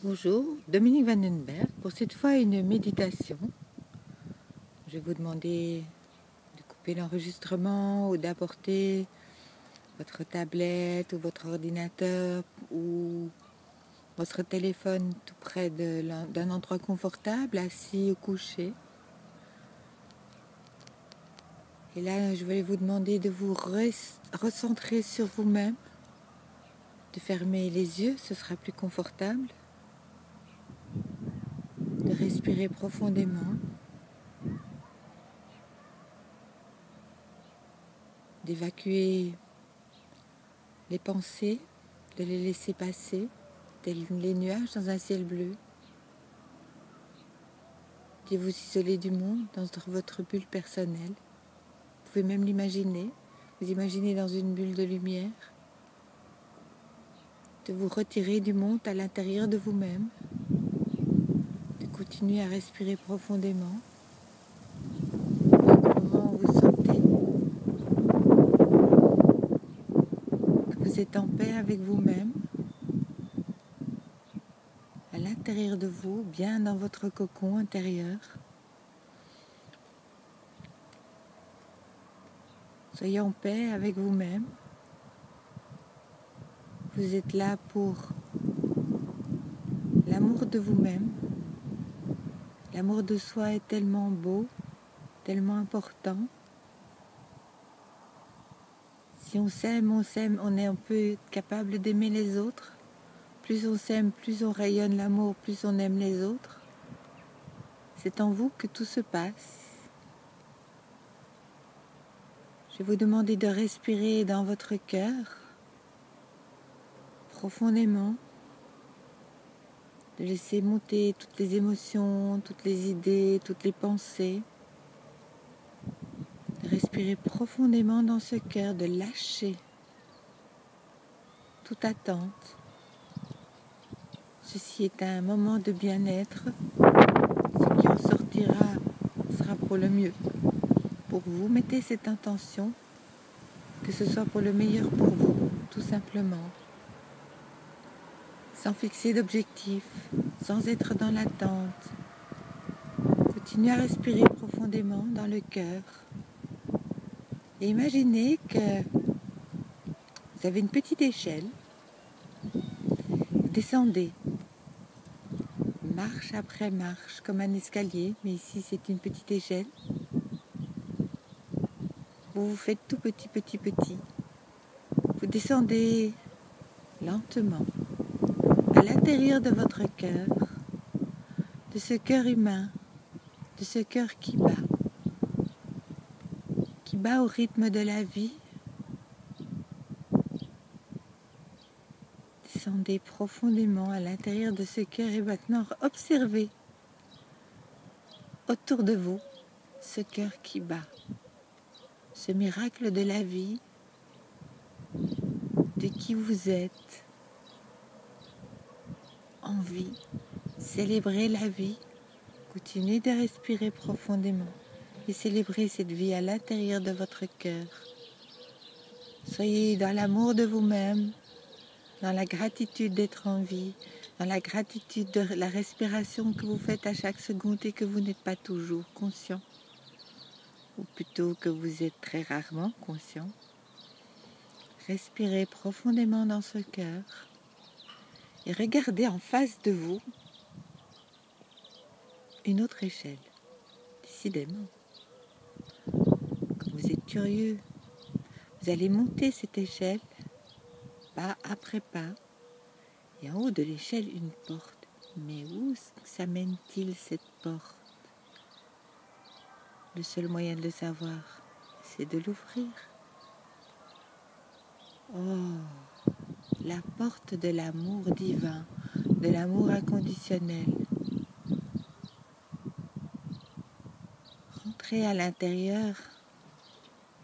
Bonjour, Dominique Vandenberg. Pour cette fois, une méditation. Je vais vous demander de couper l'enregistrement ou d'apporter votre tablette ou votre ordinateur ou votre téléphone tout près d'un endroit confortable, assis ou couché. Et là, je vais vous demander de vous recentrer sur vous-même, de fermer les yeux, ce sera plus confortable, de respirer profondément, d'évacuer les pensées, de les laisser passer, tels les nuages dans un ciel bleu, de vous isoler du monde dans votre bulle personnelle. Vous pouvez même l'imaginer, vous imaginez dans une bulle de lumière, de vous retirer du monde à l'intérieur de vous-même, de continuer à respirer profondément, au moment où vous sentez que vous êtes en paix avec vous-même, à l'intérieur de vous, bien dans votre cocon intérieur. Soyez en paix avec vous-même. Vous êtes là pour l'amour de vous-même. L'amour de soi est tellement beau, tellement important. Si on s'aime, on est un peu capable d'aimer les autres. Plus on s'aime, plus on rayonne l'amour, plus on aime les autres. C'est en vous que tout se passe. Je vais vous demander de respirer dans votre cœur, profondément, de laisser monter toutes les émotions, toutes les idées, toutes les pensées. De respirer profondément dans ce cœur, de lâcher toute attente. Ceci est un moment de bien-être. Ce qui en sortira sera pour le mieux. Pour vous, mettez cette intention, que ce soit pour le meilleur pour vous, tout simplement. Sans fixer d'objectif, sans être dans l'attente. Continuez à respirer profondément dans le cœur. Et imaginez que vous avez une petite échelle. Descendez, marche après marche, comme un escalier, mais ici c'est une petite échelle. Vous vous faites tout petit, petit, petit. Vous descendez lentement à l'intérieur de votre cœur, de ce cœur humain, de ce cœur qui bat au rythme de la vie. Descendez profondément à l'intérieur de ce cœur et maintenant observez autour de vous ce cœur qui bat, ce miracle de la vie, de qui vous êtes, en vie. Célébrez la vie, continuez de respirer profondément et célébrez cette vie à l'intérieur de votre cœur. Soyez dans l'amour de vous-même, dans la gratitude d'être en vie, dans la gratitude de la respiration que vous faites à chaque seconde et que vous n'êtes pas toujours conscient, ou plutôt que vous êtes très rarement conscient. Respirez profondément dans ce cœur et regardez en face de vous une autre échelle, décidément. Comme vous êtes curieux, vous allez monter cette échelle, pas après pas, et en haut de l'échelle, une porte. Mais où ça mène-t-il cette porte? Le seul moyen de le savoir, c'est de l'ouvrir. Oh, la porte de l'amour divin, de l'amour inconditionnel. Rentrez à l'intérieur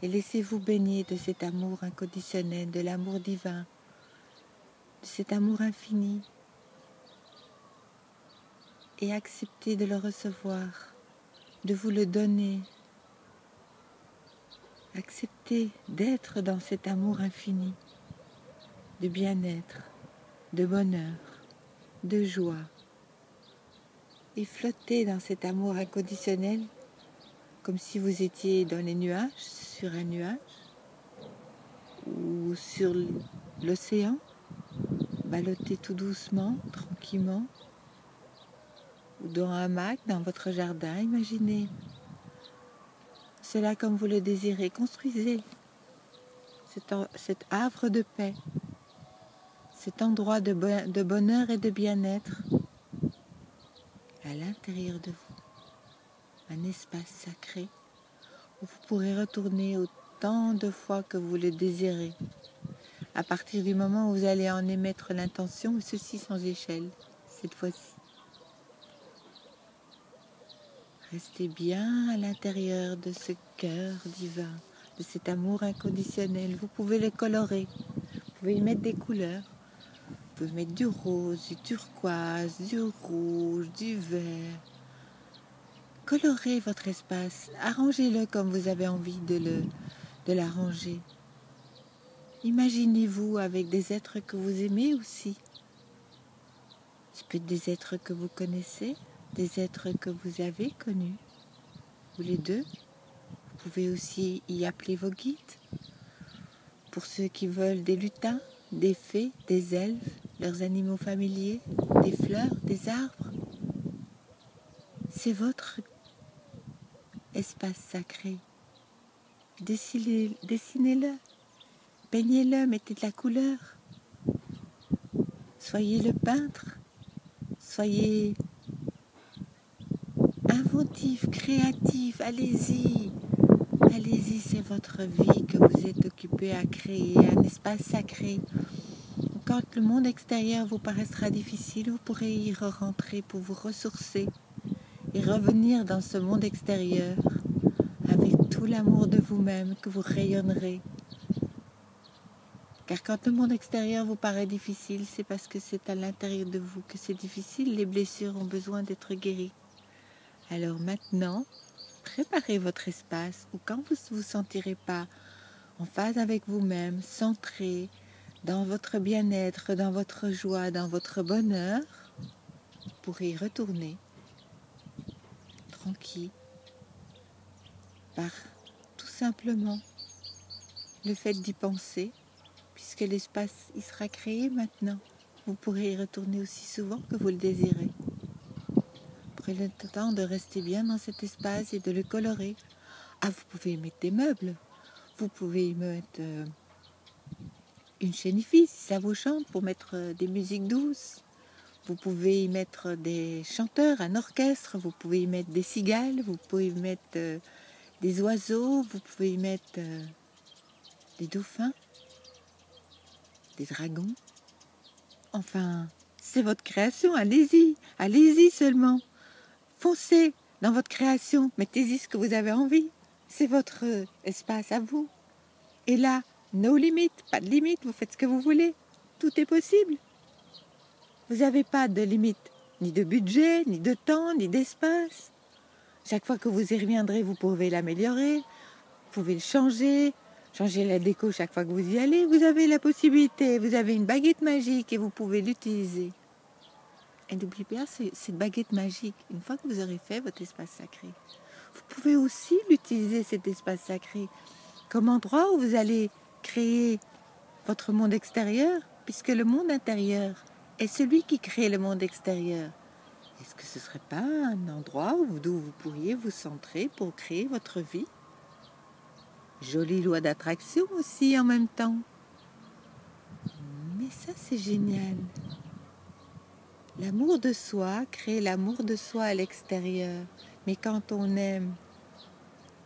et laissez-vous baigner de cet amour inconditionnel, de l'amour divin, de cet amour infini. Et acceptez de le recevoir, de vous le donner. Acceptez d'être dans cet amour infini, de bien-être, de bonheur. de joie et flottez dans cet amour inconditionnel comme si vous étiez dans les nuages, sur un nuage ou sur l'océan, ballottez tout doucement, tranquillement, ou dans un hamac, dans votre jardin, imaginez cela comme vous le désirez, construisez cet havre de paix, cet endroit de bonheur et de bien-être à l'intérieur de vous, un espace sacré où vous pourrez retourner autant de fois que vous le désirez, à partir du moment où vous allez en émettre l'intention, et ceci sans échelle, cette fois-ci. Restez bien à l'intérieur de ce cœur divin, de cet amour inconditionnel. Vous pouvez le colorer, vous pouvez y mettre des couleurs. Vous pouvez mettre du rose, du turquoise, du rouge, du vert. Colorez votre espace, arrangez-le comme vous avez envie de l'arranger. Imaginez-vous avec des êtres que vous aimez aussi. Ça peut être des êtres que vous connaissez, des êtres que vous avez connus, ou les deux. Vous pouvez aussi y appeler vos guides. Pour ceux qui veulent des lutins, des fées, des elfes, leurs animaux familiers, des fleurs, des arbres. C'est votre espace sacré. Dessinez-le, peignez-le, mettez de la couleur. Soyez le peintre, soyez inventif, créatif, allez-y. Allez-y, c'est votre vie que vous êtes occupé à créer, un espace sacré. Quand le monde extérieur vous paraîtra difficile, vous pourrez y rentrer pour vous ressourcer et revenir dans ce monde extérieur avec tout l'amour de vous-même que vous rayonnerez. Car quand le monde extérieur vous paraît difficile, c'est parce que c'est à l'intérieur de vous que c'est difficile. Les blessures ont besoin d'être guéries. Alors maintenant, préparez votre espace où quand vous ne vous sentirez pas en phase avec vous-même, centré dans votre bien-être, dans votre joie, dans votre bonheur, vous pourrez y retourner tranquille par tout simplement le fait d'y penser, puisque l'espace y sera créé maintenant. Vous pourrez y retourner aussi souvent que vous le désirez. Prenez le temps de rester bien dans cet espace et de le colorer. Ah, vous pouvez y mettre des meubles, vous pouvez y mettre une chaîne IFI si ça vous chante pour mettre des musiques douces. Vous pouvez y mettre des chanteurs, un orchestre, vous pouvez y mettre des cigales, vous pouvez y mettre des oiseaux, vous pouvez y mettre des dauphins, des dragons. Enfin, c'est votre création, allez-y, allez-y seulement. Foncez dans votre création, mettez-y ce que vous avez envie. C'est votre espace à vous. Et là, no limit, pas de limite, vous faites ce que vous voulez. Tout est possible. Vous n'avez pas de limite, ni de budget, ni de temps, ni d'espace. Chaque fois que vous y reviendrez, vous pouvez l'améliorer, vous pouvez le changer la déco chaque fois que vous y allez. Vous avez la possibilité, vous avez une baguette magique et vous pouvez l'utiliser. Et n'oubliez pas cette baguette magique, une fois que vous aurez fait votre espace sacré, vous pouvez aussi l'utiliser, cet espace sacré, comme endroit où vous allez créer votre monde extérieur, puisque le monde intérieur est celui qui crée le monde extérieur. Est-ce que ce ne serait pas un endroit d'où vous pourriez vous centrer pour créer votre vie? Jolie loi d'attraction aussi en même temps. Mais ça, c'est génial. L'amour de soi crée l'amour de soi à l'extérieur. Mais quand on aime,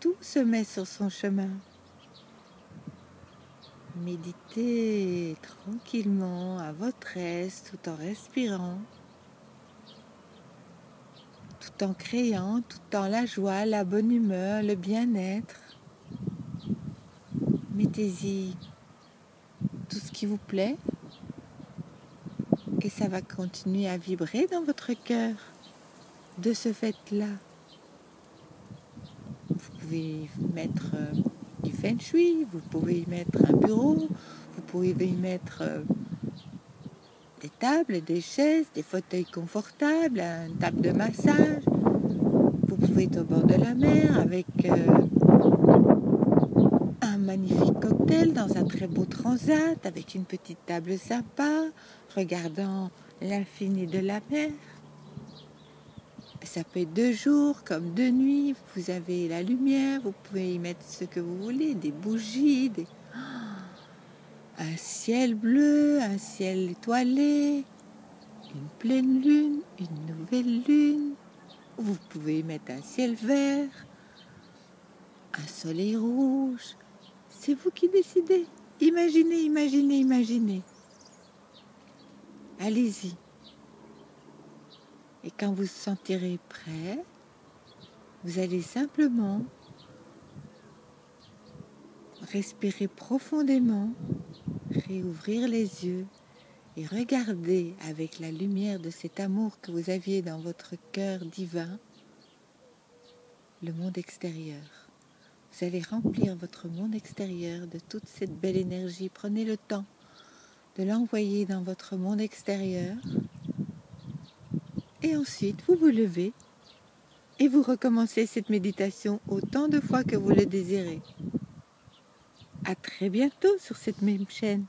tout se met sur son chemin. Méditez tranquillement à votre aise tout en respirant, tout en créant, tout en la joie, la bonne humeur, le bien-être. Mettez-y tout ce qui vous plaît et ça va continuer à vibrer dans votre cœur de ce fait-là. Vous pouvez mettre du feng shui, vous pouvez y mettre un bureau, vous pouvez y mettre des tables, des chaises, des fauteuils confortables, une table de massage. Vous pouvez être au bord de la mer avec un magnifique cocktail dans un très beau transat, avec une petite table sympa, regardant l'infini de la mer. Ça peut être de jour comme de nuit, vous avez la lumière, vous pouvez y mettre ce que vous voulez, des bougies, un ciel bleu, un ciel étoilé, une pleine lune, une nouvelle lune. Vous pouvez y mettre un ciel vert, un soleil rouge. C'est vous qui décidez. Imaginez, imaginez, imaginez. Allez-y. Et quand vous vous sentirez prêt, vous allez simplement respirer profondément, réouvrir les yeux et regarder avec la lumière de cet amour que vous aviez dans votre cœur divin le monde extérieur. Vous allez remplir votre monde extérieur de toute cette belle énergie. Prenez le temps de l'envoyer dans votre monde extérieur. Et ensuite, vous vous levez et vous recommencez cette méditation autant de fois que vous le désirez. À très bientôt sur cette même chaîne.